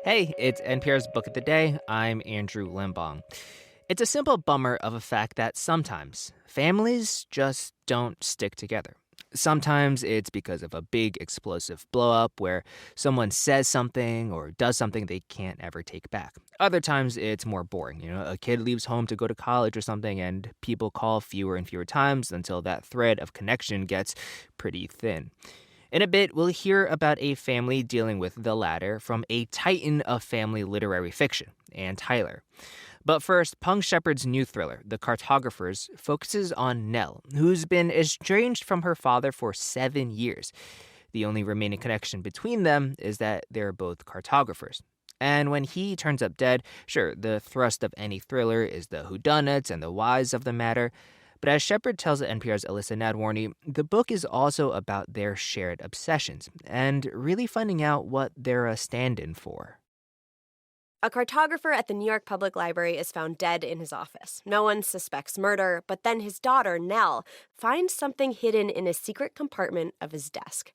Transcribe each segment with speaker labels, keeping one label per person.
Speaker 1: Hey, it's NPR's Book of the Day. I'm Andrew Limbong. It's a simple bummer of a fact that sometimes families just don't stick together. Sometimes it's because of a big explosive blowup where someone says something or does something they can't ever take back. Other times it's more boring. A kid leaves home to go to college or something, and people call fewer and fewer times until that thread of connection gets pretty thin. In a bit, we'll hear about a family dealing with the latter from a titan of family literary fiction, Ann Tyler. But first, Peng Shepard's new thriller, The Cartographers, focuses on Nell, who's been estranged from her father for 7 years. The only remaining connection between them is that they're both cartographers. And when he turns up dead, sure, the thrust of any thriller is the whodunits and the whys of the matter. But as Shepard tells NPR's Elissa Nadworny, the book is also about their shared obsessions and really finding out what they're a stand-in for.
Speaker 2: A cartographer at the New York Public Library is found dead in his office. No one suspects murder, but then his daughter, Nell, finds something hidden in a secret compartment of his desk.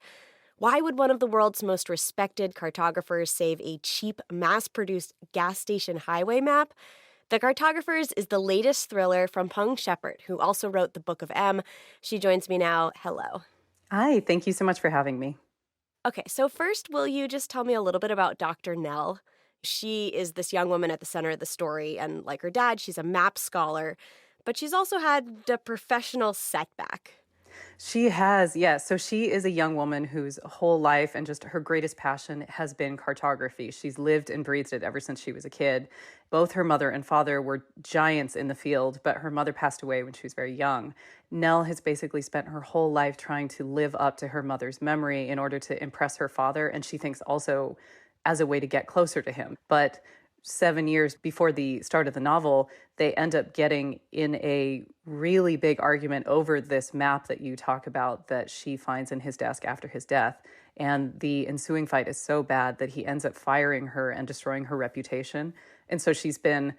Speaker 2: Why would one of the world's most respected cartographers save a cheap, mass-produced gas station highway map? The Cartographers is the latest thriller from Peng Shepard, who also wrote The Book of M. She joins me now. Hello.
Speaker 3: Hi, thank you so much for having me.
Speaker 2: Okay, so first, will you just tell me a little bit about Dr. Nell? She is this young woman at the center of the story, and like her dad, she's a map scholar, but she's also had a professional setback.
Speaker 3: She has, yes. So she is a young woman whose whole life and just her greatest passion has been cartography. She's lived and breathed it ever since she was a kid. Both her mother and father were giants in the field, but her mother passed away when she was very young. Nell has basically spent her whole life trying to live up to her mother's memory in order to impress her father, and she thinks also as a way to get closer to him. But 7 years before the start of the novel, they end up getting in a really big argument over this map that you talk about that she finds in his desk after his death. And the ensuing fight is so bad that he ends up firing her and destroying her reputation. And so she's been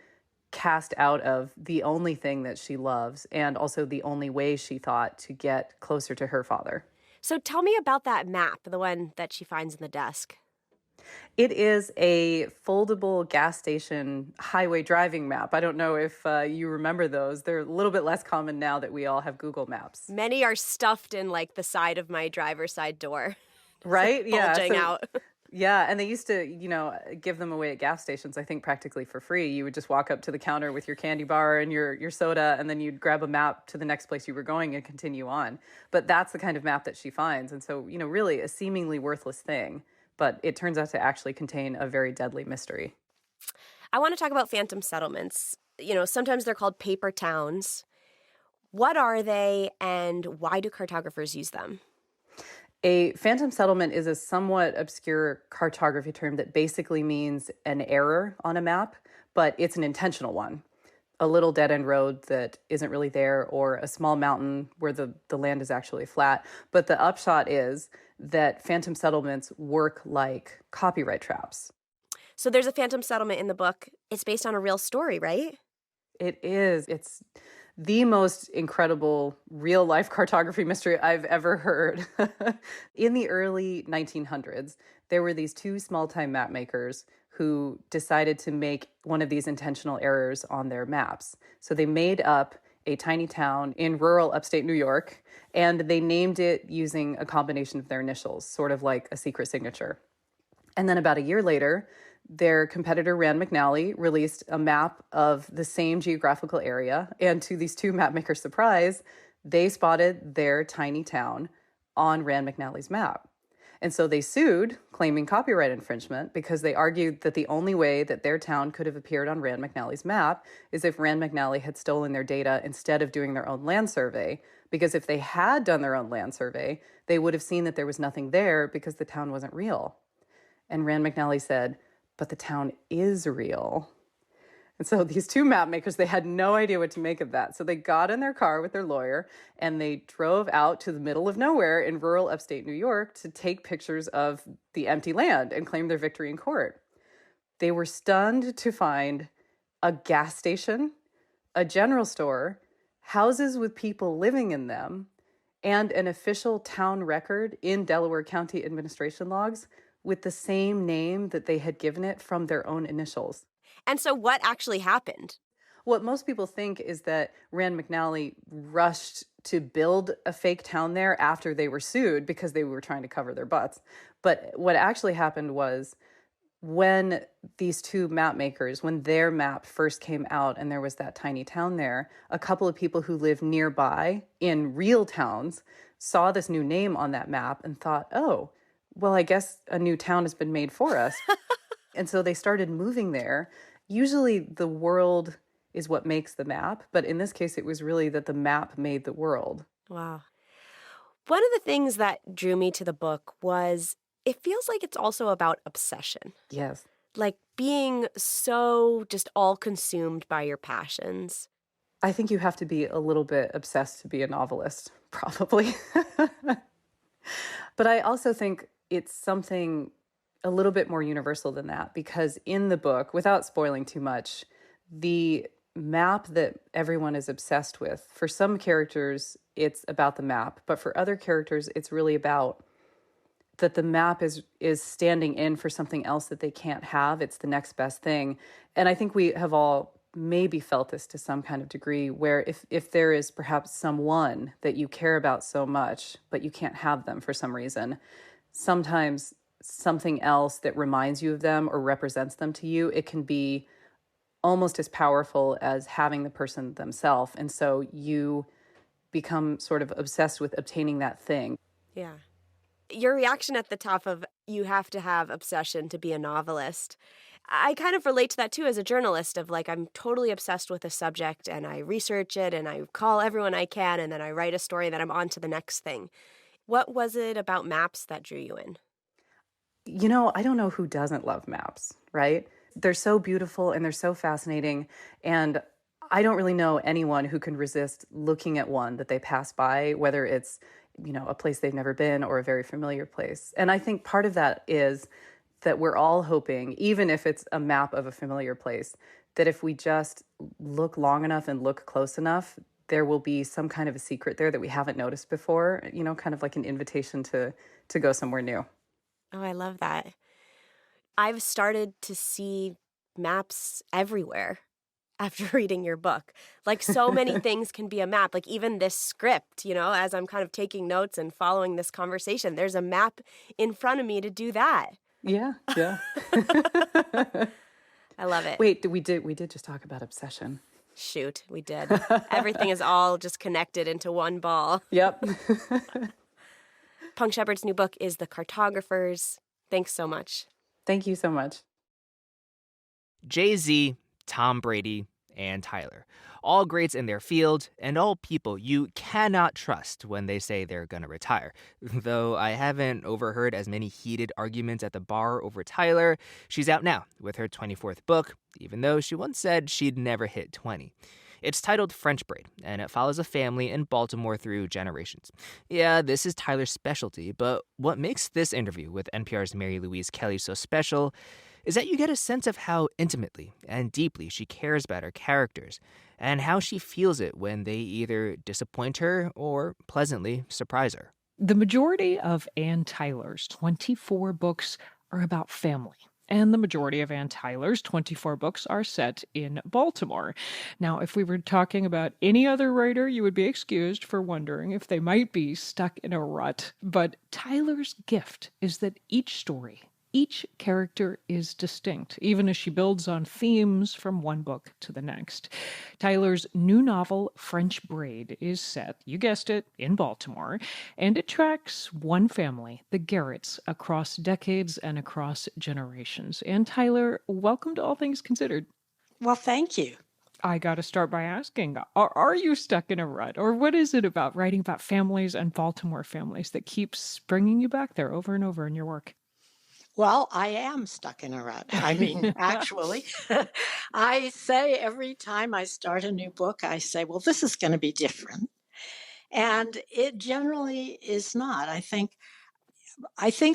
Speaker 3: cast out of the only thing that she loves and also the only way she thought to get closer to her father.
Speaker 2: So tell me about that map, the one that she finds in the desk.
Speaker 3: It is a foldable gas station highway driving map. I don't know if you remember those. They're a little bit less common now that we all have Google Maps.
Speaker 2: Many are stuffed in, like, the side of my driver's side door.
Speaker 3: Right? Yeah.
Speaker 2: Bulging out.
Speaker 3: Yeah, and they used to, give them away at gas stations, I think practically for free. You would just walk up to the counter with your candy bar and your soda, and then you'd grab a map to the next place you were going and continue on. But that's the kind of map that she finds. And so, really a seemingly worthless thing. But it turns out to actually contain a very deadly mystery.
Speaker 2: I want to talk about phantom settlements. Sometimes they're called paper towns. What are they, and why do cartographers use them?
Speaker 3: A phantom settlement is a somewhat obscure cartography term that basically means an error on a map, but it's an intentional one. A little dead-end road that isn't really there, or a small mountain where the land is actually flat. But the upshot is that phantom settlements work like copyright traps.
Speaker 2: So there's a phantom settlement in the book. It's based on a real story, right?
Speaker 3: It is. It's the most incredible real-life cartography mystery I've ever heard. In the early 1900s, there were these two small-time map makers who decided to make one of these intentional errors on their maps. So they made up a tiny town in rural upstate New York, and they named it using a combination of their initials, sort of like a secret signature. And then about a year later, their competitor, Rand McNally, released a map of the same geographical area. And to these two map makers' surprise, they spotted their tiny town on Rand McNally's map. And so they sued, claiming copyright infringement, because they argued that the only way that their town could have appeared on Rand McNally's map is if Rand McNally had stolen their data instead of doing their own land survey. Because if they had done their own land survey, they would have seen that there was nothing there because the town wasn't real. And Rand McNally said, but the town is real. And so these two map makers, they had no idea what to make of that. So they got in their car with their lawyer and they drove out to the middle of nowhere in rural upstate New York to take pictures of the empty land and claim their victory in court. They were stunned to find a gas station, a general store, houses with people living in them, and an official town record in Delaware County administration logs with the same name that they had given it from their own initials.
Speaker 2: And so what actually happened?
Speaker 3: What most people think is that Rand McNally rushed to build a fake town there after they were sued because they were trying to cover their butts. But what actually happened was when these two map makers, when their map first came out and there was that tiny town there, a couple of people who lived nearby in real towns saw this new name on that map and thought, oh, well, I guess a new town has been made for us. And so they started moving there. Usually the world is what makes the map, but in this case, it was really that the map made the world.
Speaker 2: Wow. One of the things that drew me to the book was it feels like it's also about obsession.
Speaker 3: Yes.
Speaker 2: Like being so just all consumed by your passions.
Speaker 3: I think you have to be a little bit obsessed to be a novelist, probably. But I also think it's something a little bit more universal than that, because in the book, without spoiling too much, the map that everyone is obsessed with, for some characters, it's about the map, but for other characters, it's really about that the map is standing in for something else that they can't have. It's the next best thing. And I think we have all maybe felt this to some kind of degree, where if there is perhaps someone that you care about so much, but you can't have them for some reason, sometimes something else that reminds you of them or represents them to you, it can be almost as powerful as having the person themselves. And so you become sort of obsessed with obtaining that thing.
Speaker 2: Yeah. Your reaction at the top of you have to have obsession to be a novelist, I kind of relate to that too as a journalist of like I'm totally obsessed with a subject and I research it and I call everyone I can and then I write a story that I'm on to the next thing. What was it about maps that drew you in?
Speaker 3: You know, I don't know who doesn't love maps, right? They're so beautiful and they're so fascinating. And I don't really know anyone who can resist looking at one that they pass by, whether it's, you know, a place they've never been or a very familiar place. And I think part of that is that we're all hoping, even if it's a map of a familiar place, that if we just look long enough and look close enough, there will be some kind of a secret there that we haven't noticed before, you know, kind of like an invitation to go somewhere new.
Speaker 2: Oh, I love that. I've started to see maps everywhere after reading your book. Like so many things can be a map. Like even this script, you know, as I'm kind of taking notes and following this conversation, there's a map in front of me to do that.
Speaker 3: Yeah.
Speaker 2: I love it.
Speaker 3: Wait, we did just talk about obsession.
Speaker 2: Shoot, we did. Everything is all just connected into one ball.
Speaker 3: Yep.
Speaker 2: Peng Shepard's new book is The Cartographers. Thanks so much.
Speaker 3: Thank you so much.
Speaker 1: Jay-Z, Tom Brady, and Tyler. All greats in their field, and all people you cannot trust when they say they're going to retire. Though I haven't overheard as many heated arguments at the bar over Tyler, she's out now with her 24th book, even though she once said she'd never hit 20. It's titled French Braid, and it follows a family in Baltimore through generations. Yeah, this is Tyler's specialty, but what makes this interview with NPR's Mary Louise Kelly so special is that you get a sense of how intimately and deeply she cares about her characters, and how she feels it when they either disappoint her or pleasantly surprise her.
Speaker 4: The majority of Ann Tyler's 24 books are about family. And the majority of Ann Tyler's 24 books are set in Baltimore. Now, if we were talking about any other writer, you would be excused for wondering if they might be stuck in a rut. But Tyler's gift is that each story, each character is distinct, even as she builds on themes from one book to the next. Tyler's new novel, French Braid, is set, you guessed it, in Baltimore, and it tracks one family, the Garretts, across decades and across generations. And Tyler, welcome to All Things Considered.
Speaker 5: Well, thank you.
Speaker 4: I got to start by asking, are you stuck in a rut? Or what is it about writing about families and Baltimore families that keeps bringing you back there over and over in your work?
Speaker 5: Well, I am stuck in a rut. I mean, actually, I say every time I start a new book, I say, well, this is going to be different. And it generally is not. I think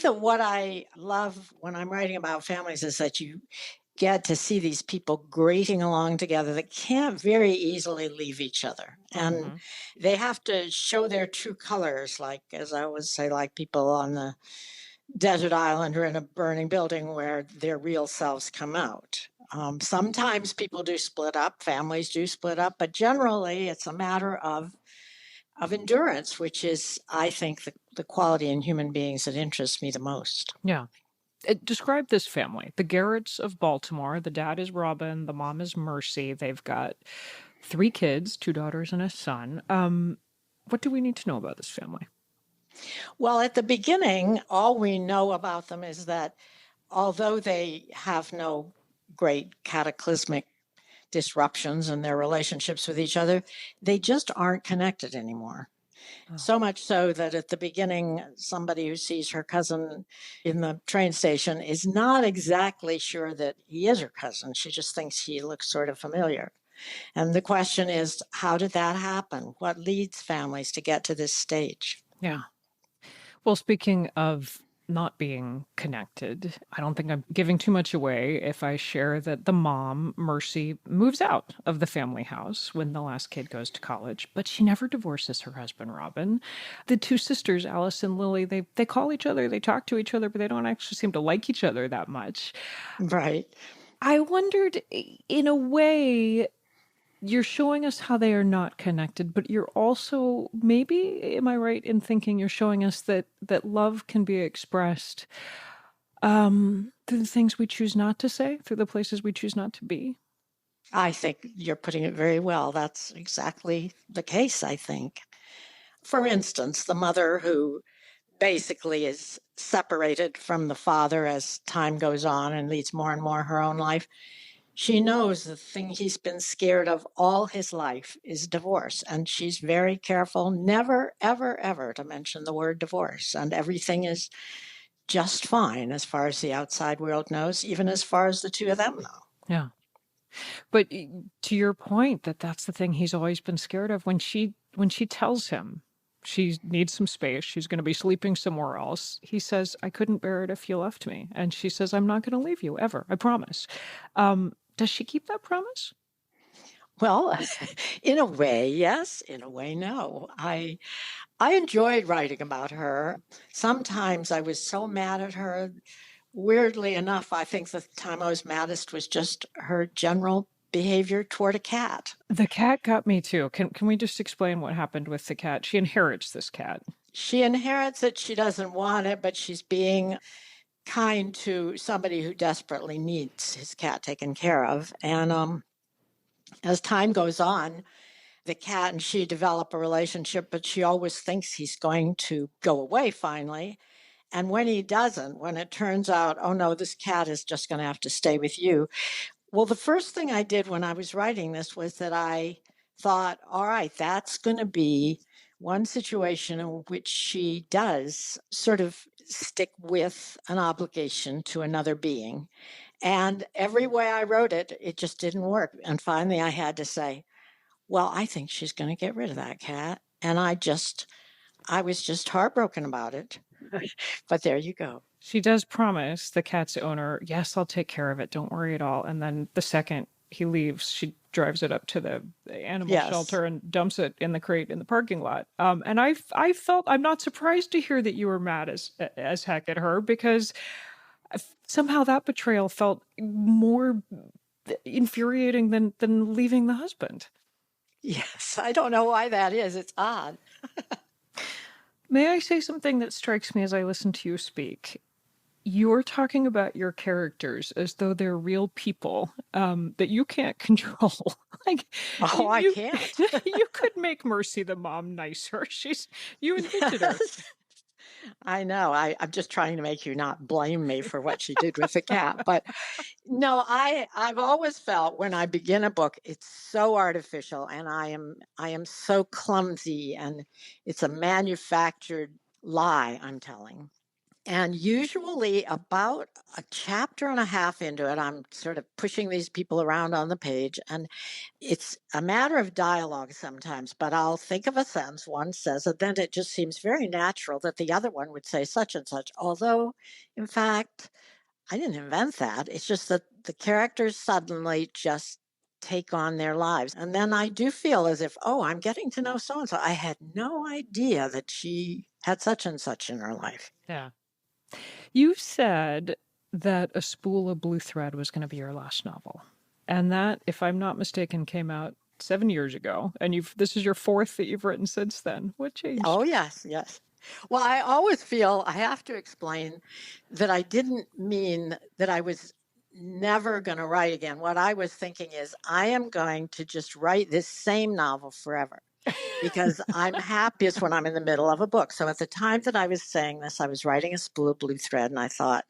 Speaker 5: that what I love when I'm writing about families is that you get to see these people grating along together that can't very easily leave each other. And they have to show their true colors, like, as I always say, like people on the desert island or in a burning building where their real selves come out. Sometimes people do split up, families do split up, but generally it's a matter of endurance, which is, I think, the quality in human beings that interests me the most.
Speaker 4: Yeah. Describe this family. The Garretts of Baltimore. The dad is Robin. The mom is Mercy. They've got 3 kids, 2 daughters and a son. What do we need to know about this family?
Speaker 5: Well, at the beginning, all we know about them is that although they have no great cataclysmic disruptions in their relationships with each other, they just aren't connected anymore.
Speaker 4: Oh.
Speaker 5: So much so that at the beginning, somebody who sees her cousin in the train station is not exactly sure that he is her cousin. She just thinks he looks sort of familiar. And the question is, how did that happen? What leads families to get to this stage?
Speaker 4: Yeah. Well, speaking of not being connected, I don't think I'm giving too much away if I share that the mom, Mercy, moves out of the family house when the last kid goes to college, but she never divorces her husband, Robin. The 2 sisters, Alice and Lily, they call each other, they talk to each other, but they don't actually seem to like each other that much.
Speaker 5: Right.
Speaker 4: I wondered, in a way, you're showing us how they are not connected, but you're also, maybe, am I right in thinking you're showing us that love can be expressed through the things we choose not to say, through the places we choose not to be?
Speaker 5: I think you're putting it very well. That's exactly the case, I think. For instance, the mother who basically is separated from the father as time goes on and leads more and more her own life. She knows the thing he's been scared of all his life is divorce. And she's very careful never, ever, ever to mention the word divorce. And everything is just fine as far as the outside world knows, even as far as the 2 of them know.
Speaker 4: Yeah. But to your point, that's the thing he's always been scared of. When she tells him she needs some space, she's going to be sleeping somewhere else, he says, I couldn't bear it if you left me. And she says, I'm not going to leave you ever. I promise. Does she keep that promise?
Speaker 5: Well, in a way, yes. In a way, no. I enjoyed writing about her. Sometimes I was so mad at her. Weirdly enough, I think the time I was maddest was just her general behavior toward a cat.
Speaker 4: The cat got me too. Can we just explain what happened with the cat? She inherits this cat.
Speaker 5: She inherits it. She doesn't want it, but she's being kind to somebody who desperately needs his cat taken care of. And as time goes on, the cat and she develop a relationship, but she always thinks he's going to go away finally. And when he doesn't, when it turns out, oh no, this cat is just going to have to stay with you. Well, the first thing I did when I was writing this was that I thought, all right, that's going to be one situation in which she does sort of stick with an obligation to another being. And every way I wrote it, it just didn't work. And finally, I had to say, well, I think she's going to get rid of that cat. And I was just heartbroken about it. But there you go.
Speaker 4: She does promise the cat's owner, yes, I'll take care of it. Don't worry at all. And then the second he leaves, she drives it up to the animal shelter and dumps it in the crate in the parking lot. And I felt, I'm not surprised to hear that you were mad as heck at her, because somehow that betrayal felt more infuriating than leaving the husband.
Speaker 5: Yes, I don't know why that is. It's odd.
Speaker 4: May I say something that strikes me as I listen to you speak? You're talking about your characters as though they're real people that you can't control. Like,
Speaker 5: I can't.
Speaker 4: You could make Mercy the mom nicer. You invented her.
Speaker 5: I know. I'm just trying to make you not blame me for what she did with the cat. But no, I've always felt when I begin a book, it's so artificial and I am so clumsy and it's a manufactured lie I'm telling. And usually about a chapter and a half into it, I'm sort of pushing these people around on the page. And it's a matter of dialogue sometimes, but I'll think of a sentence one says, and then it just seems very natural that the other one would say such and such. Although, in fact, I didn't invent that. It's just that the characters suddenly just take on their lives. And then I do feel as if, oh, I'm getting to know so and so. I had no idea that she had such and such in her life.
Speaker 4: Yeah. You said that A Spool of Blue Thread was going to be your last novel. And that, if I'm not mistaken, came out 7 years ago. And this is your fourth that you've written since then. What changed?
Speaker 5: Oh, yes, yes. Well, I always feel I have to explain that I didn't mean that I was never going to write again. What I was thinking is I am going to just write this same novel forever because I'm happiest when I'm in the middle of a book. So at the time that I was saying this, I was writing A Spool of Blue Thread, and I thought,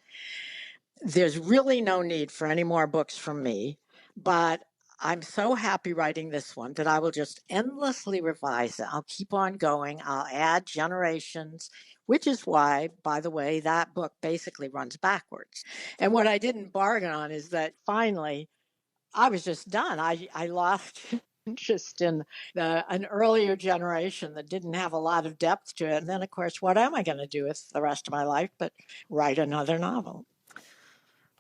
Speaker 5: there's really no need for any more books from me, but I'm so happy writing this one that I will just endlessly revise it. I'll keep on going. I'll add generations, which is why, by the way, that book basically runs backwards. And what I didn't bargain on is that finally I was just done. I lost interest in an earlier generation that didn't have a lot of depth to it. And then, of course, what am I going to do with the rest of my life but write another novel?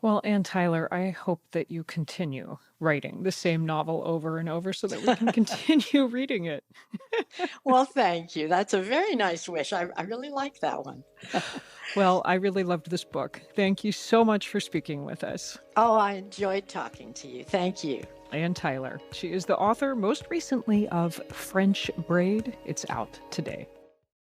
Speaker 4: Well, Ann Tyler, I hope that you continue writing the same novel over and over so that we can continue reading it.
Speaker 5: Well, thank you. That's a very nice wish. I really like that one.
Speaker 4: Well, I really loved this book. Thank you so much for speaking with us.
Speaker 5: Oh, I enjoyed talking to you. Thank you.
Speaker 4: Ann Tyler. She is the author most recently of French Braid. It's out today.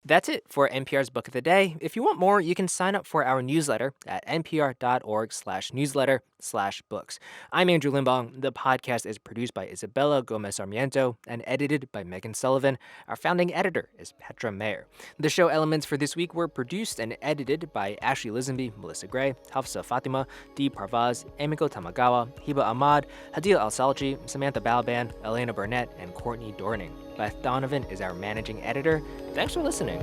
Speaker 1: That's it for NPR's Book of the Day. If you want more, you can sign up for our newsletter at npr.org/newsletter/books. I'm Andrew Limbong. The podcast is produced by Isabella Gomez Sarmiento and edited by Megan Sullivan. Our founding editor is Petra Mayer. The show elements for this week were produced and edited by Ashley Lisenby, Melissa Gray, Hafsa Fatima, Dee Parvaz, Emiko Tamagawa, Hiba Ahmad, Hadil Al-Salchi, Samantha Balaban, Elena Burnett, and Courtney Dorning. Beth Donovan is our managing editor. Thanks for listening.